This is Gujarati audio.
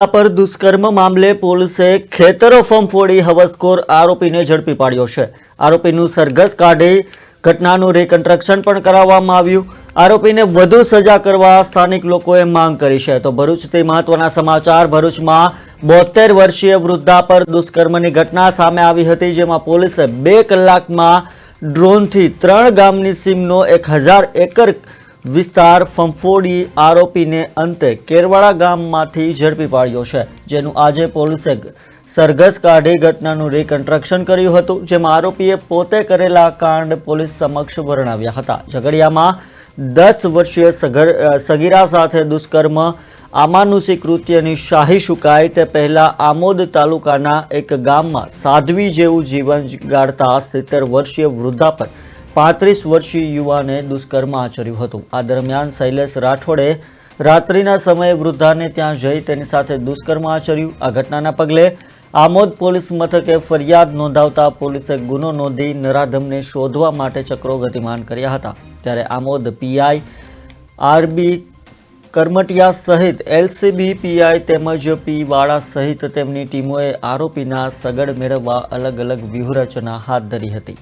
પર દુષ્કર્મ મામલે પોલીસે ખેતરો ફંફોડી હવસખોર આરોપીને ઝડપી પાડ્યો છે। આરોપીનું સરઘસ કાઢી ઘટનાનું રિકન્સ્ટ્રક્શન પણ કરાવવામાં આવ્યું। આરોપીને વધુ સજા કરવા સ્થાનિક લોકોએ માંગ કરી છે। તો ભરૂચથી મહત્વના સમાચાર। ભરૂચમાં 72 વર્ષીય વૃદ્ધા પર દુષ્કર્મની ઘટના સામે આવી હતી, જેમાં પોલીસે 2 કલાકમાં ડ્રોનથી 3 ગામની સીમનો 1000 એકર વિસ્તાર ફંફોડી આરોપીને અંતે કેરવાડા ગામમાંથી ઝડપી પાડ્યો છે, જેનું આજે પોલીસે સરઘસ કાઢી ઘટનાનું રિકન્સ્ટ્રક્શન કર્યું હતું, જેમાં આરોપીએ પોતે કરેલા કાંડ પોલીસ સમક્ષ વર્ણવ્યા હતા। ઝઘડિયામાં 10 વર્ષીય સગીરા સાથે દુષ્કર્મ અમાનુષી કૃત્યની શાહી શુકાય તે પહેલા આમોદ તાલુકાના એક ગામમાં સાધ્વી જેવું જીવન ગાળતા 70 વર્ષીય વૃદ્ધા પર 35 વર્ષીય યુવાને દુષ્કર્મ આચર્યું હતું। આ દરમિયાન શૈલેષ રાઠોડે રાત્રિના સમયે વૃદ્ધાને ત્યાં જઈ તેની સાથે દુષ્કર્મ આચર્યું। આ ઘટનાના પગલે આમોદ પોલીસ મથકે ફરિયાદ નોંધાવતા પોલીસે ગુનો નોંધી નરાધમને શોધવા માટે ચક્રો ગતિમાન કર્યા હતા। ત્યારે આમોદ પીઆઈ આરબી કરમટિયા સહિત એલસીબી પીઆઈ તેમજ પી વાળા સહિત તેમની ટીમોએ આરોપીના સગડ મેળવવા અલગ અલગ વ્યૂહરચના હાથ ધરી હતી।